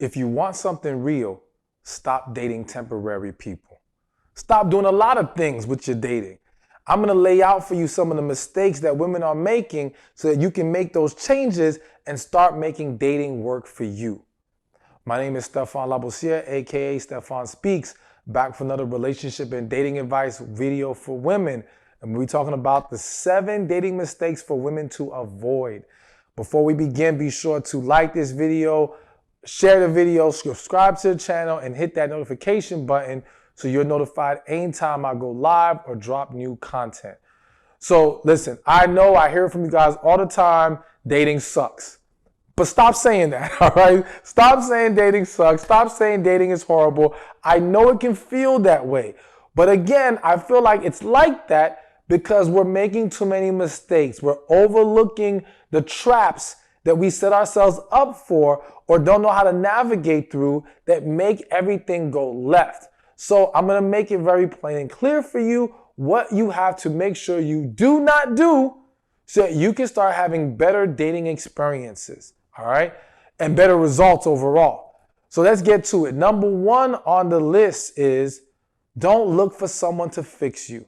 If you want something real, stop dating temporary people. Stop doing a lot of things with your dating. I'm going to lay out for you some of the mistakes that women are making so that you can make those changes and start making dating work for you. My name is Stefan Labossiere, aka Stefan Speaks, back for another relationship and dating advice video for women. And we're talking about the 7 dating mistakes for women to avoid. Before we begin, be sure to like this video, share the video, subscribe to the channel, and hit that notification button so you're notified anytime I go live or drop new content. So listen, I know I hear from you guys all the time, dating sucks. But stop saying that, all right? Stop saying dating sucks. Stop saying dating is horrible. I know it can feel that way. But again, I feel like it's like that because we're making too many mistakes. We're overlooking the traps that we set ourselves up for or don't know how to navigate through that make everything go left. So I'm going to make it very plain and clear for you what you have to make sure you do not do so that you can start having better dating experiences, all right? And better results overall. So let's get to it. Number 1 on the list is don't look for someone to fix you.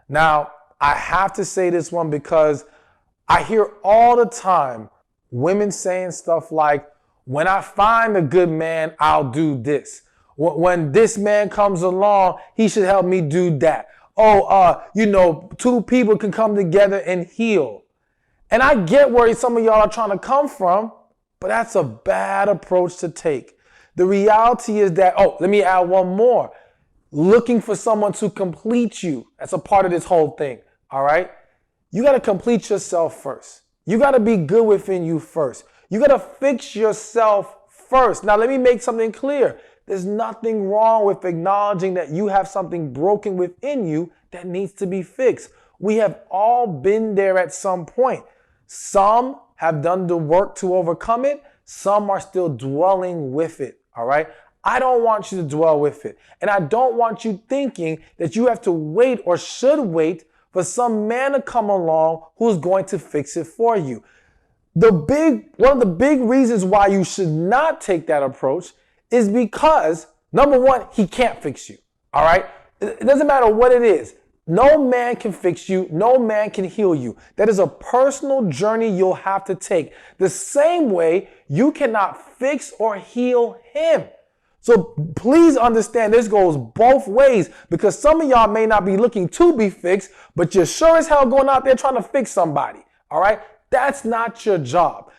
Now, I have to say this one because I hear all the time women saying stuff like, when I find a good man, I'll do this. When this man comes along, he should help me do that. Oh, 2 people can come together and heal. And I get where some of y'all are trying to come from, but that's a bad approach to take. The reality is that, let me add one more. Looking for someone to complete you. That's a part of this whole thing, all right? You got to complete yourself first. You got to be good within you first. You got to fix yourself first. Now, let me make something clear. There's nothing wrong with acknowledging that you have something broken within you that needs to be fixed. We have all been there at some point. Some have done the work to overcome it. Some are still dwelling with it, all right? I don't want you to dwell with it. And I don't want you thinking that you have to wait or should wait for some man to come along who's going to fix it for you. One of the big reasons why you should not take that approach is because, number 1, he can't fix you, all right? It doesn't matter what it is. No man can fix you. No man can heal you. That is a personal journey you'll have to take. The same way you cannot fix or heal him. So please understand this goes both ways because some of y'all may not be looking to be fixed, but you're sure as hell going out there trying to fix somebody, all right? That's not your job.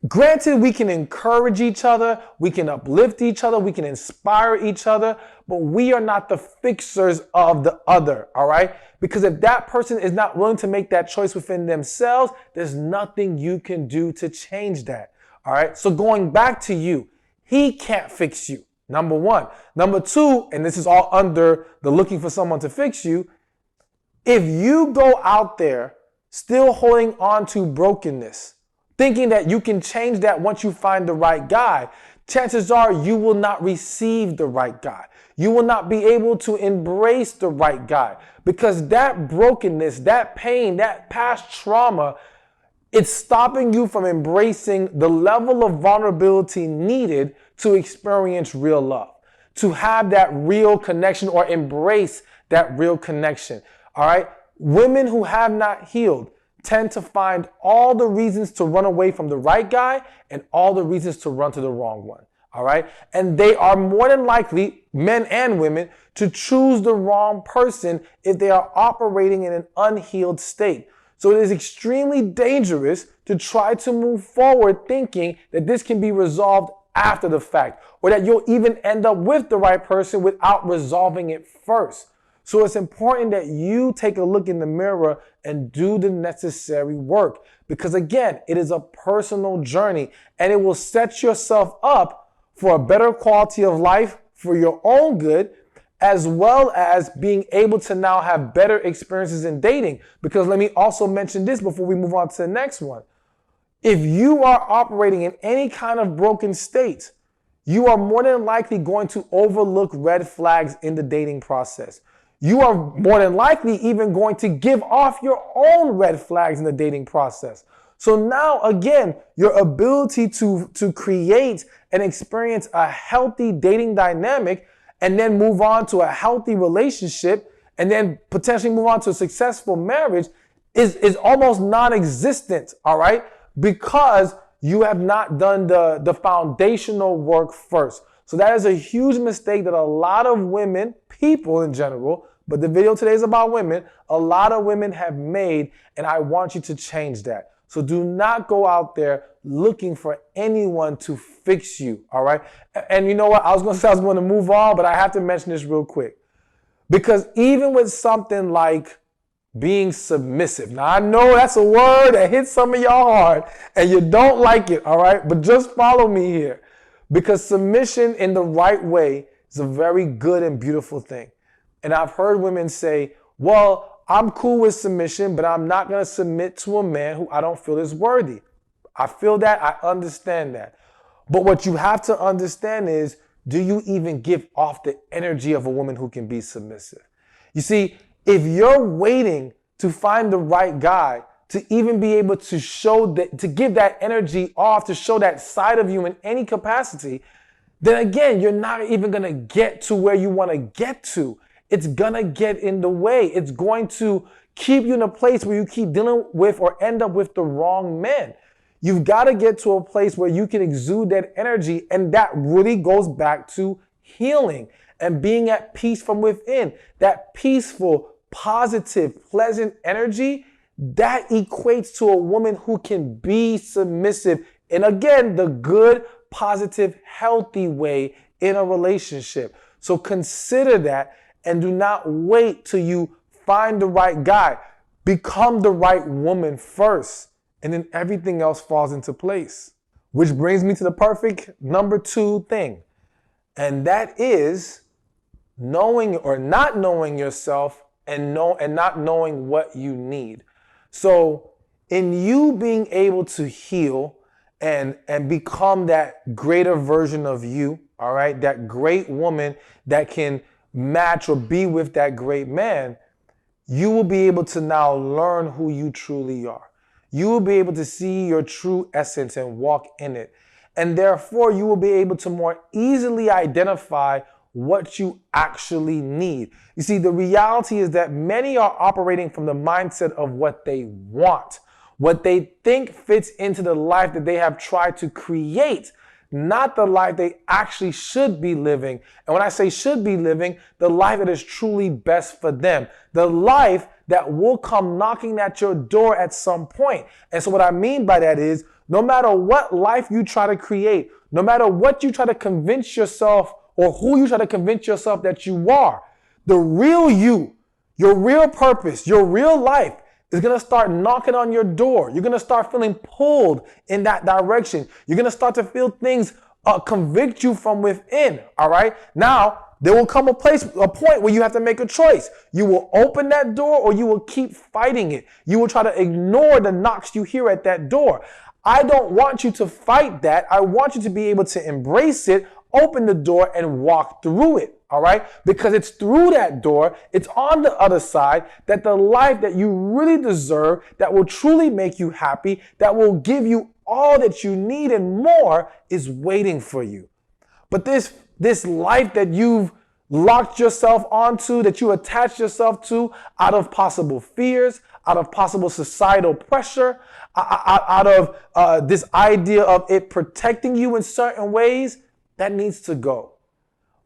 Granted, we can encourage each other, we can uplift each other, we can inspire each other, but we are not the fixers of the other, all right? Because if that person is not willing to make that choice within themselves, there's nothing you can do to change that, all right? So going back to you, he can't fix you, number 1. Number 2, and this is all under the looking for someone to fix you, if you go out there still holding on to brokenness, thinking that you can change that once you find the right guy, chances are you will not receive the right guy. You will not be able to embrace the right guy because that brokenness, that pain, that past trauma, it's stopping you from embracing the level of vulnerability needed to experience real love, to have that real connection or embrace that real connection. All right? Women who have not healed tend to find all the reasons to run away from the right guy and all the reasons to run to the wrong one. All right? And they are more than likely, men and women, to choose the wrong person if they are operating in an unhealed state. So it is extremely dangerous to try to move forward thinking that this can be resolved after the fact or that you'll even end up with the right person without resolving it first. So it's important that you take a look in the mirror and do the necessary work because, again, it is a personal journey and it will set yourself up for a better quality of life for your own good, as well as being able to now have better experiences in dating. Because let me also mention this before we move on to the next one. If you are operating in any kind of broken state, you are more than likely going to overlook red flags in the dating process. You are more than likely even going to give off your own red flags in the dating process. So now, again, your ability to create and experience a healthy dating dynamic and then move on to a healthy relationship and then potentially move on to a successful marriage is almost non-existent, all right? Because you have not done the foundational work first. So that is a huge mistake that a lot of women, people in general, but the video today is about women, a lot of women have made, and I want you to change that. So do not go out there looking for anyone to fix you, all right? And you know what? I was going to move on, but I have to mention this real quick. Because even with something like being submissive. Now, I know that's a word that hits some of y'all hard and you don't like it, all right? But just follow me here. Because submission in the right way is a very good and beautiful thing. And I've heard women say, well, I'm cool with submission, but I'm not going to submit to a man who I don't feel is worthy. I feel that. I understand that. But what you have to understand is, do you even give off the energy of a woman who can be submissive? You see, if you're waiting to find the right guy to even be able to show that, to give that energy off, to show that side of you in any capacity, then again, you're not even going to get to where you want to get to. It's going to get in the way. It's going to keep you in a place where you keep dealing with or end up with the wrong men. You've got to get to a place where you can exude that energy, and that really goes back to healing and being at peace from within. That peaceful, positive, pleasant energy, that equates to a woman who can be submissive. And again, the good, positive, healthy way in a relationship. So consider that and do not wait till you find the right guy. Become the right woman first, and then everything else falls into place. Which brings me to the perfect number 2 thing. And that is knowing or not knowing yourself and not knowing what you need. So in you being able to heal and become that greater version of you, all right, that great woman that can match or be with that great man, you will be able to now learn who you truly are. You will be able to see your true essence and walk in it. And therefore, you will be able to more easily identify what you actually need. You see, the reality is that many are operating from the mindset of what they want, what they think fits into the life that they have tried to create, not the life they actually should be living. And when I say should be living, the life that is truly best for them, the life that will come knocking at your door at some point. And so what I mean by that is, no matter what life you try to create, no matter what you try to convince yourself or who you try to convince yourself that you are, the real you, your real purpose, your real life is going to start knocking on your door. You're going to start feeling pulled in that direction. You're going to start to feel things convict you from within, all right? Now, there will come a point where you have to make a choice. You will open that door or you will keep fighting it. You will try to ignore the knocks you hear at that door. I don't want you to fight that. I want you to be able to embrace it, open the door, and walk through it, all right? Because it's through that door, it's on the other side, that the life that you really deserve, that will truly make you happy, that will give you all that you need and more, is waiting for you. But this life that you've locked yourself onto, that you attach yourself to out of possible fears, out of possible societal pressure, out of this idea of it protecting you in certain ways, that needs to go.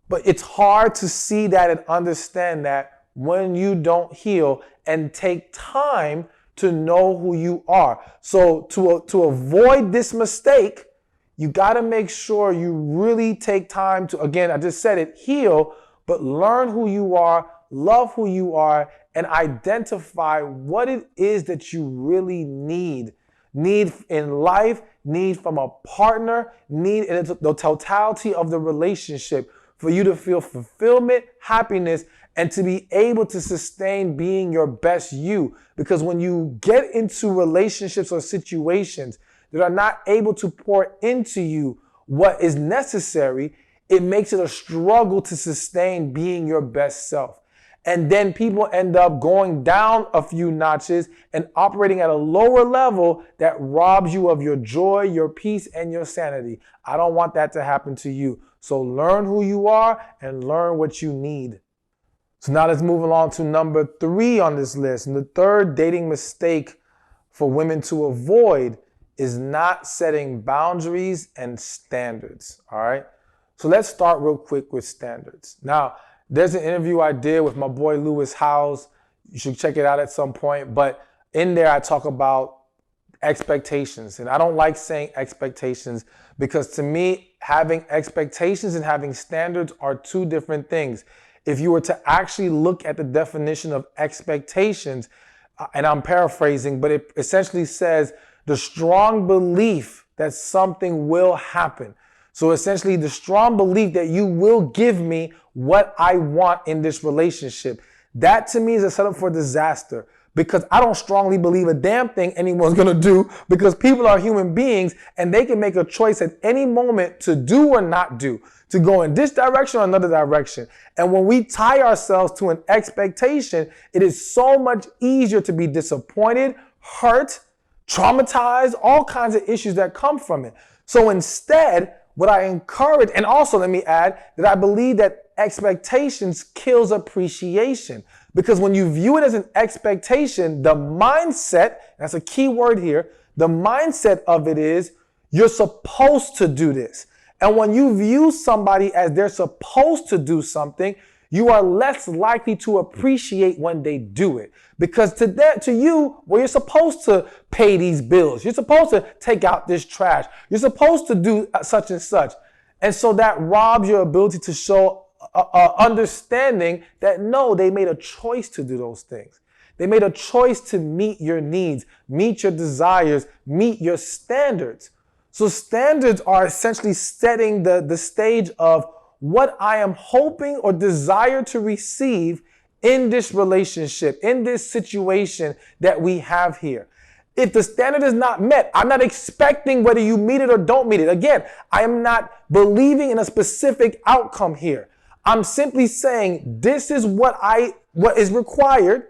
But it's hard to see that and understand that when you don't heal and take time to know who you are. So to avoid this mistake, you got to make sure you really take time to, again, I just said it, heal, but learn who you are, love who you are, and identify what it is that you really need. Need in life, need from a partner, need in the totality of the relationship for you to feel fulfillment, happiness, and to be able to sustain being your best you. Because when you get into relationships or situations that are not able to pour into you what is necessary, it makes it a struggle to sustain being your best self. And then people end up going down a few notches and operating at a lower level that robs you of your joy, your peace, and your sanity. I don't want that to happen to you. So learn who you are and learn what you need. So now let's move along to number 3 on this list. And the third dating mistake for women to avoid is not setting boundaries and standards. All right. So let's start real quick with standards. Now, there's an interview I did with my boy Lewis Howes. You should check it out at some point. But in there, I talk about expectations. And I don't like saying expectations because to me, having expectations and having standards are two different things. If you were to actually look at the definition of expectations, and I'm paraphrasing, but it essentially says the strong belief that something will happen. So essentially the strong belief that you will give me what I want in this relationship. That to me is a setup for disaster because I don't strongly believe a damn thing anyone's going to do because people are human beings and they can make a choice at any moment to do or not do, to go in this direction or another direction. And when we tie ourselves to an expectation, it is so much easier to be disappointed, hurt, traumatized, all kinds of issues that come from it. So instead, what I encourage, and also let me add that I believe that expectations kills appreciation. Because when you view it as an expectation, the mindset, that's a key word here, the mindset of it is you're supposed to do this. And when you view somebody as they're supposed to do something, you are less likely to appreciate when they do it. Because to you, well, you're supposed to pay these bills. You're supposed to take out this trash. You're supposed to do such and such. And so that robs your ability to show understanding that no, they made a choice to do those things. They made a choice to meet your needs, meet your desires, meet your standards. So standards are essentially setting the stage of what I am hoping or desire to receive in this relationship, in this situation that we have here. If the standard is not met, I'm not expecting whether you meet it or don't meet it. Again, I am not believing in a specific outcome here. I'm simply saying this is what is required.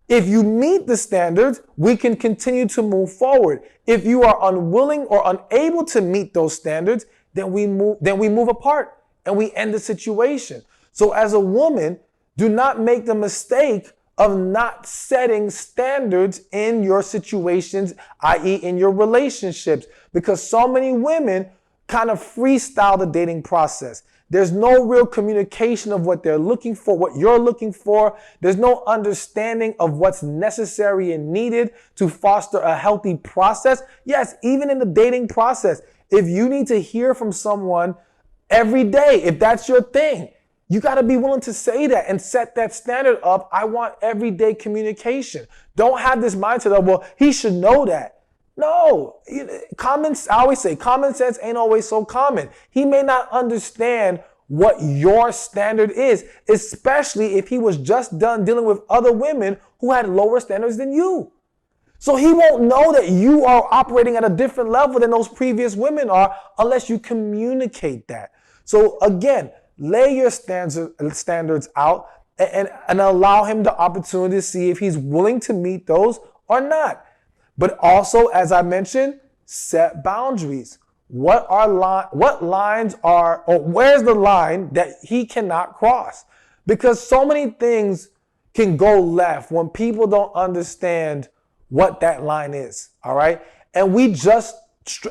If you meet the standards, we can continue to move forward. If you are unwilling or unable to meet those standards, then we move apart and we end the situation. So as a woman, do not make the mistake of not setting standards in your situations, i.e. in your relationships, because so many women kind of freestyle the dating process. There's no real communication of what they're looking for, what you're looking for. There's no understanding of what's necessary and needed to foster a healthy process. Yes, even in the dating process, if you need to hear from someone every day, if that's your thing, you got to be willing to say that and set that standard up. I want everyday communication. Don't have this mindset of, well, he should know that. No, I always say common sense ain't always so common. He may not understand what your standard is, especially if he was just done dealing with other women who had lower standards than you. So he won't know that you are operating at a different level than those previous women are unless you communicate that. So again, lay your standards out and allow him the opportunity to see if he's willing to meet those or not. But also, as I mentioned, set boundaries. What lines are, or where's the line that he cannot cross? Because so many things can go left when people don't understand what that line is, all right? And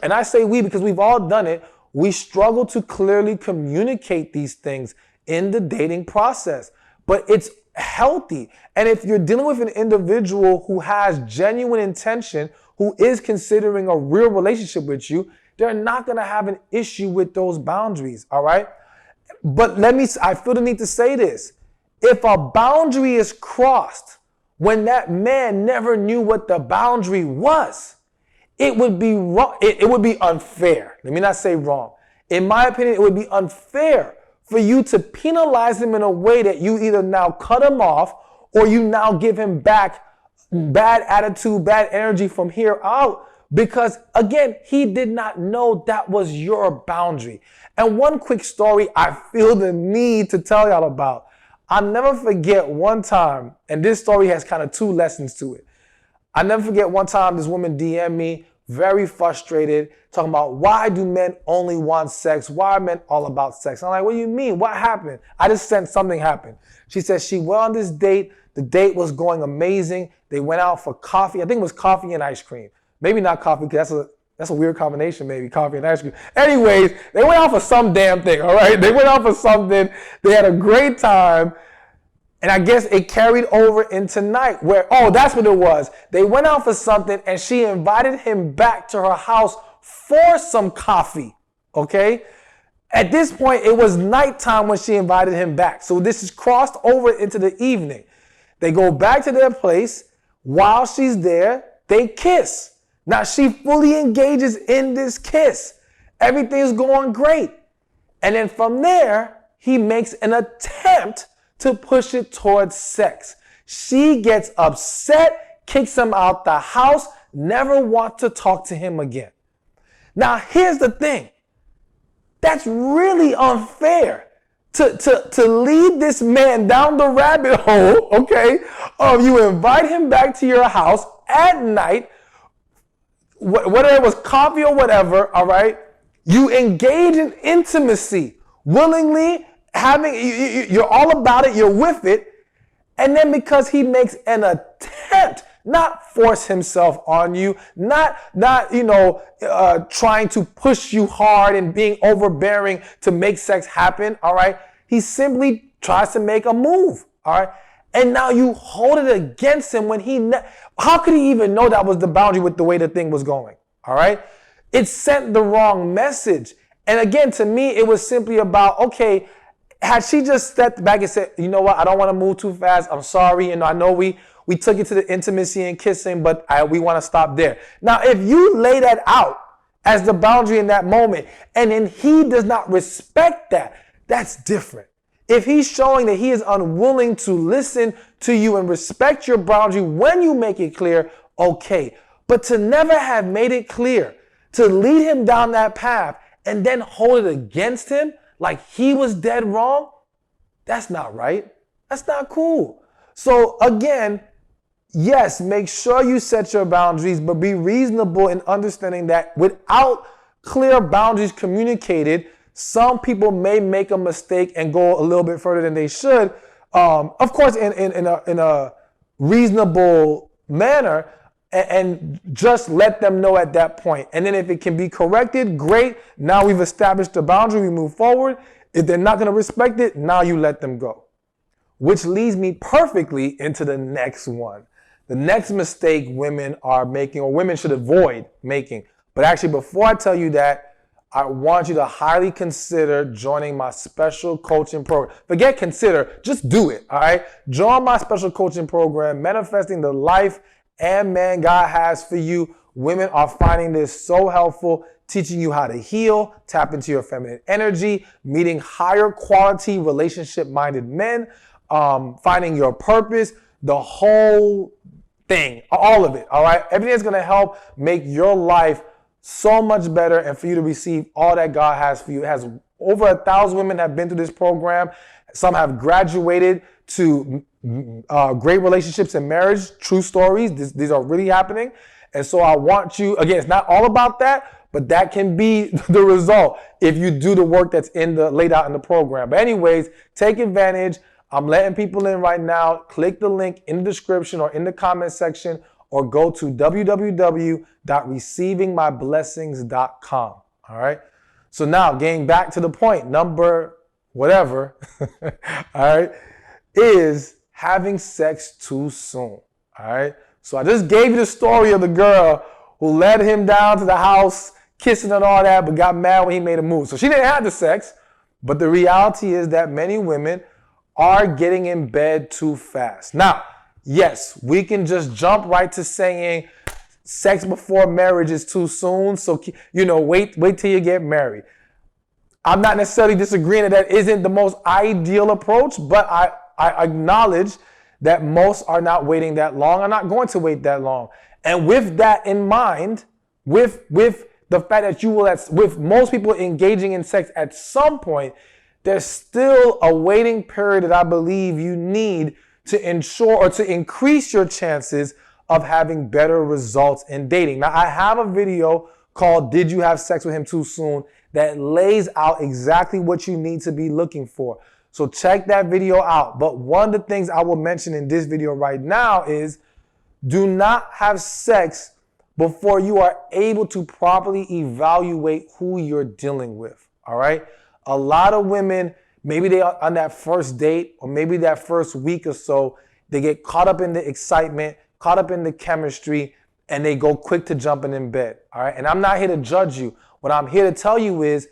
and I say we because we've all done it, we struggle to clearly communicate these things in the dating process. But it's healthy. And if you're dealing with an individual who has genuine intention, who is considering a real relationship with you, they're not going to have an issue with those boundaries, all right? But I feel the need to say this. If a boundary is crossed when that man never knew what the boundary was, it would be wrong. It would be unfair. Let me not say wrong. In my opinion, it would be unfair for you to penalize him in a way that you either now cut him off or you now give him back bad attitude, bad energy from here out. Because again, he did not know that was your boundary. And one quick story I feel the need to tell y'all about. I'll never forget one time, and this story has kind of two lessons to it. I never forget one time this woman DM'd me, very frustrated, talking about why do men only want sex? Why are men all about sex? I'm like, what do you mean? What happened? I just sensed something happened. She said she went on this date. The date was going amazing. They went out for coffee. I think it was coffee and ice cream. Maybe not coffee because that's a weird combination, maybe coffee and ice cream. Anyways, they went out for some damn thing, all right? They went out for something. They had a great time. And I guess it carried over into night where, oh, that's what it was. They went out for something and she invited him back to her house for some coffee, okay? At this point, it was nighttime when she invited him back. So this is crossed over into the evening. They go back to their place. While she's there, they kiss. Now she fully engages in this kiss. Everything's going great. And then from there, he makes an attempt to push it towards sex. She gets upset, kicks him out the house, never wants to talk to him again. Now, here's the thing. That's really unfair to lead this man down the rabbit hole, okay? You invite him back to your house at night, whether it was coffee or whatever, all right? You engage in intimacy willingly, you're all about it, you're with it, and then because he makes an attempt, not force himself on you, not trying to push you hard and being overbearing to make sex happen, all right? He simply tries to make a move, all right? And now you hold it against him when how could he even know that was the boundary with the way the thing was going, all right? It sent the wrong message. And again, to me, it was simply about, okay, had she just stepped back and said, you know what, I don't want to move too fast. I'm sorry. I know we took it to the intimacy and kissing, but we want to stop there. Now, if you lay that out as the boundary in that moment, and then he does not respect that, that's different. If he's showing that he is unwilling to listen to you and respect your boundary when you make it clear, okay. But to never have made it clear, to lead him down that path and then hold it against him, like he was dead wrong, that's not right. That's not cool. So again, yes, make sure you set your boundaries, but be reasonable in understanding that without clear boundaries communicated, some people may make a mistake and go a little bit further than they should. Of course, in a reasonable manner, and just let them know at that point. And then if it can be corrected, great. Now we've established the boundary, we move forward. If they're not going to respect it, now you let them go. Which leads me perfectly into the next one. The next mistake women are making, or women should avoid making. But actually, before I tell you that, I want you to highly consider joining my special coaching program. Forget consider, just do it, all right? Join my special coaching program, Manifesting the Life and Man God Has for You. Women are finding this so helpful, teaching you how to heal, tap into your feminine energy, meeting higher quality relationship-minded men, finding your purpose, the whole thing, all of it, all right? Everything is going to help make your life so much better and for you to receive all that God has for you. It has over 1,000 women have been through this program. Some have graduated to great relationships and marriage, true stories. These are really happening. And so I want you, again, it's not all about that, but that can be the result if you do the work that's laid out in the program. But anyways, take advantage. I'm letting people in right now. Click the link in the description or in the comment section, or go to www.receivingmyblessings.com. All right. So now getting back to the point, number whatever, all right, is having sex too soon. All right. So I just gave you the story of the girl who led him down to the house, kissing and all that, but got mad when he made a move. So she didn't have the sex, but the reality is that many women are getting in bed too fast. Now, yes, we can just jump right to saying sex before marriage is too soon. So, wait till you get married. I'm not necessarily disagreeing that isn't the most ideal approach, but I acknowledge that most are not waiting that long. I'm not going to wait that long. And with that in mind, with the fact that you will, with most people engaging in sex at some point, there's still a waiting period that I believe you need to ensure or to increase your chances of having better results in dating. Now, I have a video called Did You Have Sex With Him Too Soon that lays out exactly what you need to be looking for. So check that video out. But one of the things I will mention in this video right now is do not have sex before you are able to properly evaluate who you're dealing with, all right? A lot of women, maybe they are on that first date or maybe that first week or so, they get caught up in the excitement, caught up in the chemistry, and they go quick to jumping in bed, all right? And I'm not here to judge you. What I'm here to tell you is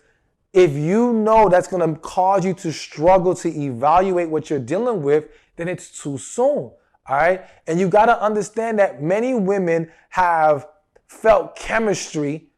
if you know that's going to cause you to struggle to evaluate what you're dealing with, then it's too soon, all right? And you got to understand that many women have felt chemistry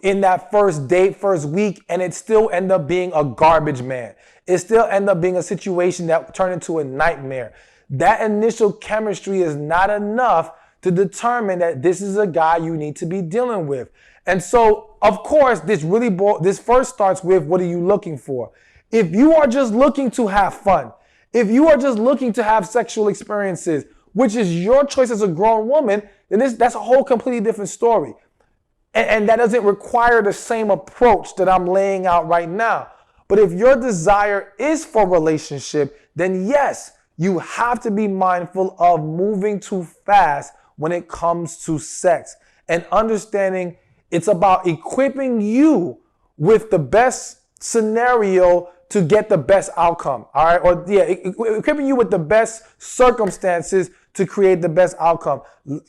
in that first date, first week, and it still end up being a garbage man. It still end up being a situation that turned into a nightmare. That initial chemistry is not enough to determine that this is a guy you need to be dealing with. And so, of course, this first starts with what are you looking for? If you are just looking to have fun, if you are just looking to have sexual experiences, which is your choice as a grown woman, then that's a whole completely different story. And that doesn't require the same approach that I'm laying out right now. But if your desire is for a relationship, then yes, you have to be mindful of moving too fast when it comes to sex and understanding it's about equipping you with the best scenario to get the best outcome, all right? Or equipping you with the best circumstances to create the best outcome.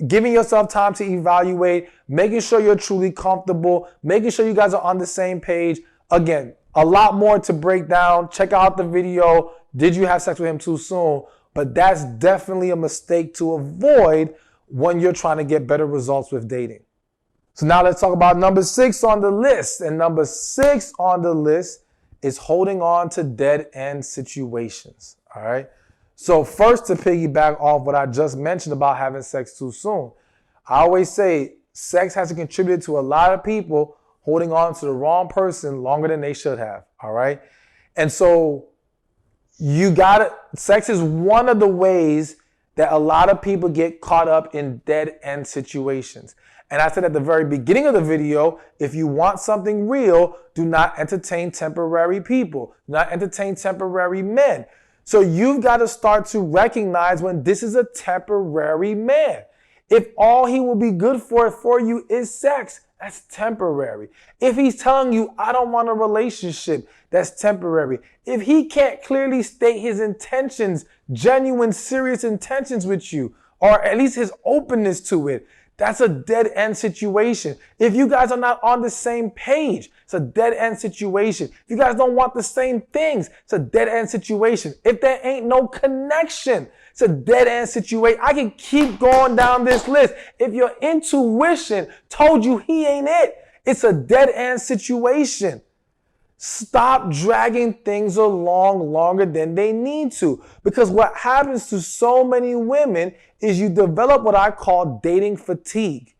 Giving yourself time to evaluate, making sure you're truly comfortable, making sure you guys are on the same page. Again, a lot more to break down. Check out the video, Did You Have Sex With Him Too Soon? But that's definitely a mistake to avoid when you're trying to get better results with dating. So now let's talk about number 6 on the list. And number 6 on the list is holding on to dead-end situations, all right? So first, to piggyback off what I just mentioned about having sex too soon, I always say sex has contributed to a lot of people holding on to the wrong person longer than they should have, all right? And so sex is one of the ways that a lot of people get caught up in dead-end situations. And I said at the very beginning of the video, if you want something real, do not entertain temporary people. Do not entertain temporary men. So you've got to start to recognize when this is a temporary man. If all he will be good for you is sex, that's temporary. If he's telling you, I don't want a relationship, that's temporary. If he can't clearly state his intentions, genuine, serious intentions with you, or at least his openness to it, that's a dead-end situation. If you guys are not on the same page, it's a dead-end situation. If you guys don't want the same things, it's a dead-end situation. If there ain't no connection, it's a dead-end situation. I can keep going down this list. If your intuition told you he ain't it, it's a dead-end situation. Stop dragging things along longer than they need to. Because what happens to so many women is you develop what I call dating fatigue.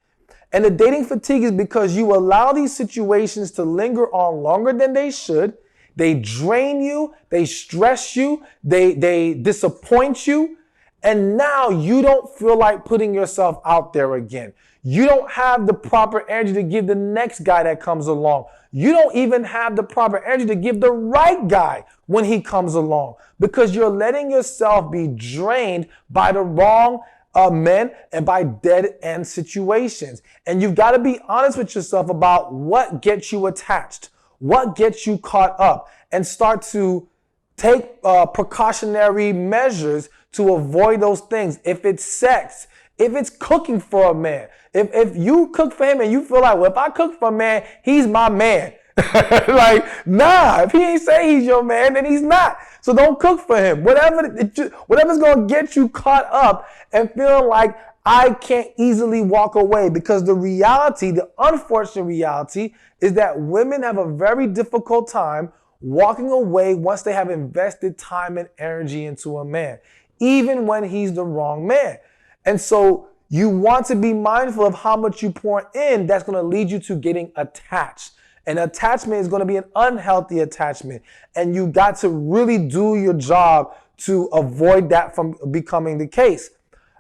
And the dating fatigue is because you allow these situations to linger on longer than they should. They drain you, they stress you, they disappoint you. And now you don't feel like putting yourself out there again. You don't have the proper energy to give the next guy that comes along. You don't even have the proper energy to give the right guy when he comes along because you're letting yourself be drained by the wrong men and by dead-end situations. And you've got to be honest with yourself about what gets you attached, what gets you caught up, and start to take precautionary measures to avoid those things. If it's sex, if it's cooking for a man, if you cook for him and you feel like, well, if I cook for a man, he's my man. Like, nah, if he ain't say he's your man, then he's not. So don't cook for him. Whatever's going to get you caught up and feeling like I can't easily walk away, because the reality, the unfortunate reality, is that women have a very difficult time walking away once they have invested time and energy into a man, even when he's the wrong man. And so you want to be mindful of how much you pour in. That's going to lead you to getting attached. An attachment is going to be an unhealthy attachment. And you got to really do your job to avoid that from becoming the case.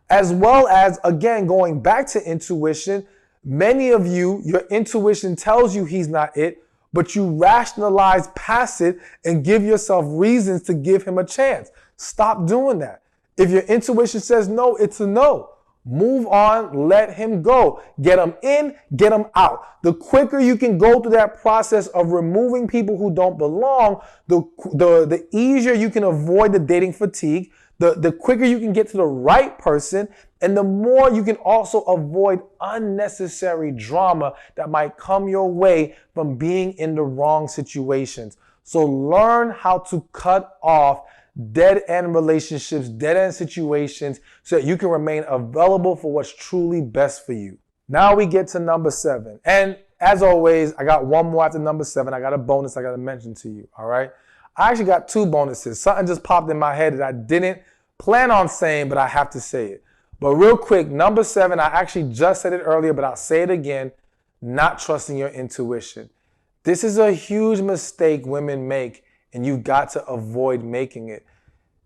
As well as, again, going back to intuition, many of you, your intuition tells you he's not it, but you rationalize past it and give yourself reasons to give him a chance. Stop doing that. If your intuition says no, it's a no. Move on, let him go. Get him in, get him out. The quicker you can go through that process of removing people who don't belong, the easier you can avoid the dating fatigue, the quicker you can get to the right person, and the more you can also avoid unnecessary drama that might come your way from being in the wrong situations. So learn how to cut off dead-end relationships, dead-end situations, so that you can remain available for what's truly best for you. Now we get to number 7. And as always, I got one more after number 7. I got a bonus I got to mention to you, all right? I actually got 2 bonuses. Something just popped in my head that I didn't plan on saying, but I have to say it. But real quick, number 7, I actually just said it earlier, but I'll say it again, not trusting your intuition. This is a huge mistake women make, and you've got to avoid making it.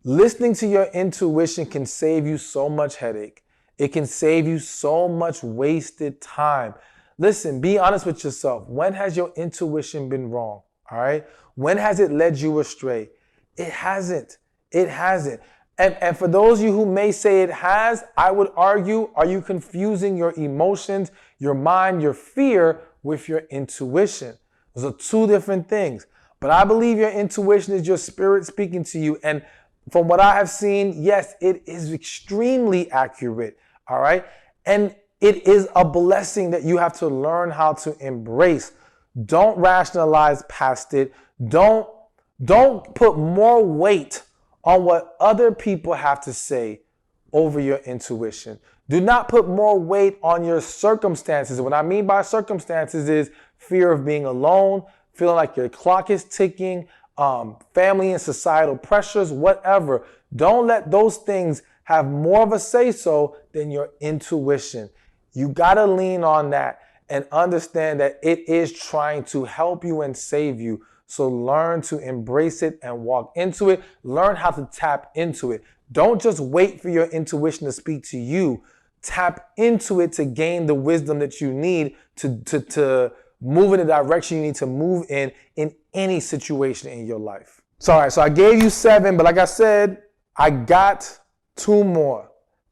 Listening to your intuition can save you so much headache. It can save you so much wasted time. Listen, be honest with yourself. When has your intuition been wrong? All right? When has it led you astray? It hasn't. It hasn't. And for those of you who may say it has, I would argue, are you confusing your emotions, your mind, your fear with your intuition? Those are 2 different things. But I believe your intuition is your spirit speaking to you. And from what I have seen, yes, it is extremely accurate. All right. And it is a blessing that you have to learn how to embrace. Don't rationalize past it. Don't put more weight on what other people have to say over your intuition. Do not put more weight on your circumstances. What I mean by circumstances is fear of being alone, feeling like your clock is ticking, family and societal pressures, whatever. Don't let those things have more of a say-so than your intuition. You got to lean on that and understand that it is trying to help you and save you. So learn to embrace it and walk into it. Learn how to tap into it. Don't just wait for your intuition to speak to you. Tap into it to gain the wisdom that you need to move in the direction you need to move in any situation in your life. So, all right, so I gave you 7, but like I said, I got 2 more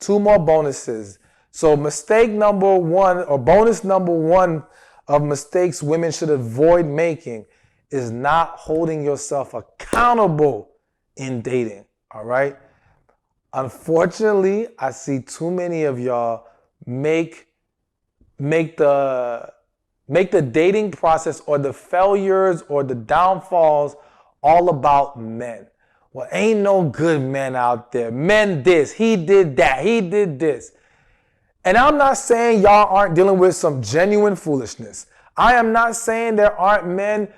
bonuses. So mistake number 1, or bonus number 1 of mistakes women should avoid making is not holding yourself accountable in dating, all right? Unfortunately, I see too many of y'all make the dating process or the failures or the downfalls all about men. Well, ain't no good men out there. Men this, he did that, he did this. And I'm not saying y'all aren't dealing with some genuine foolishness. I am not saying there aren't men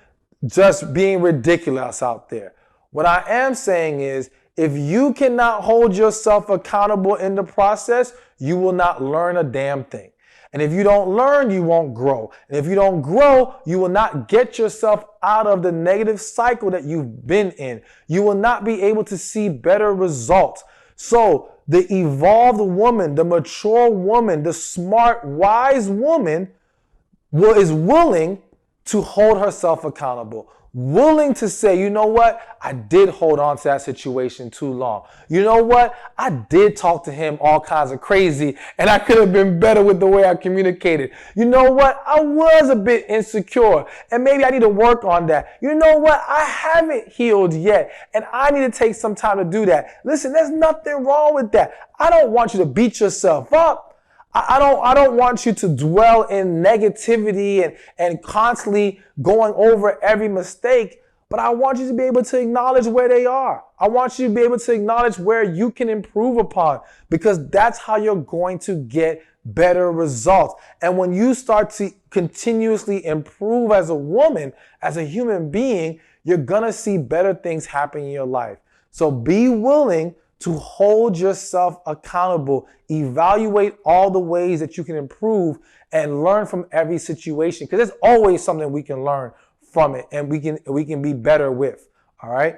just being ridiculous out there. What I am saying is, if you cannot hold yourself accountable in the process, you will not learn a damn thing. And if you don't learn, you won't grow. And if you don't grow, you will not get yourself out of the negative cycle that you've been in. You will not be able to see better results. So the evolved woman, the mature woman, the smart, wise woman is willing to hold herself accountable, willing to say, you know what? I did hold on to that situation too long. You know what? I did talk to him all kinds of crazy, and I could have been better with the way I communicated. You know what? I was a bit insecure, and maybe I need to work on that. You know what? I haven't healed yet, and I need to take some time to do that. Listen, there's nothing wrong with that. I don't want you to beat yourself up. I don't want you to dwell in negativity and constantly going over every mistake, but I want you to be able to acknowledge where they are. I want you to be able to acknowledge where you can improve upon, because that's how you're going to get better results. And when you start to continuously improve as a woman, as a human being, you're going to see better things happen in your life. So be willing to hold yourself accountable, evaluate all the ways that you can improve, and learn from every situation, because there's always something we can learn from it and we can be better with. All right.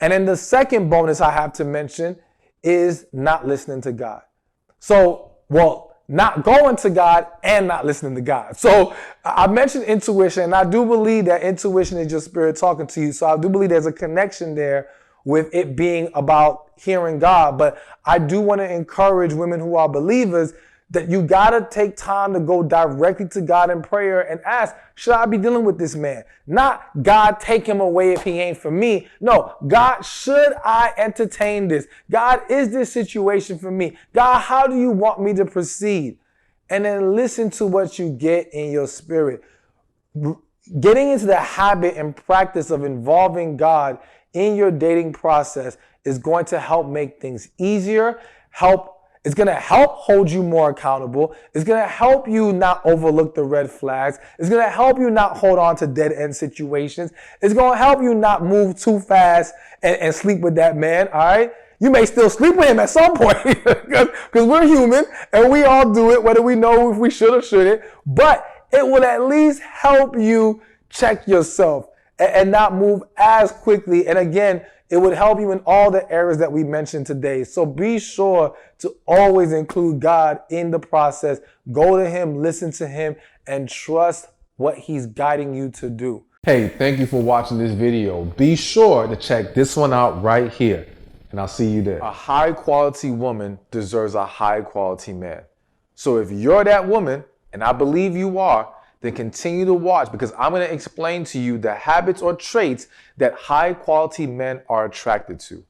And then the second bonus I have to mention is not listening to God. So, not going to God and not listening to God. So I mentioned intuition, and I do believe that intuition is your spirit talking to you. So I do believe there's a connection there with it being about hearing God. But I do want to encourage women who are believers that you got to take time to go directly to God in prayer and ask, should I be dealing with this man? Not, God, take him away if he ain't for me. No, God, should I entertain this? God, is this situation for me? God, how do you want me to proceed? And then listen to what you get in your spirit. Getting into the habit and practice of involving God in your dating process is going to help make things easier, it's going to help hold you more accountable. It's going to help you not overlook the red flags. It's going to help you not hold on to dead end situations. It's going to help you not move too fast and sleep with that man, all right? You may still sleep with him at some point because we're human and we all do it, whether we know if we should or shouldn't. But it will at least help you check yourself and not move as quickly. And again, it would help you in all the areas that we mentioned today. So be sure to always include God in the process. Go to him, listen to him, and trust what he's guiding you to do. Hey, thank you for watching this video. Be sure to check this one out right here, and I'll see you there. A high quality woman deserves a high quality man. So if you're that woman, and I believe you are, then continue to watch, because I'm going to explain to you the habits or traits that high quality men are attracted to.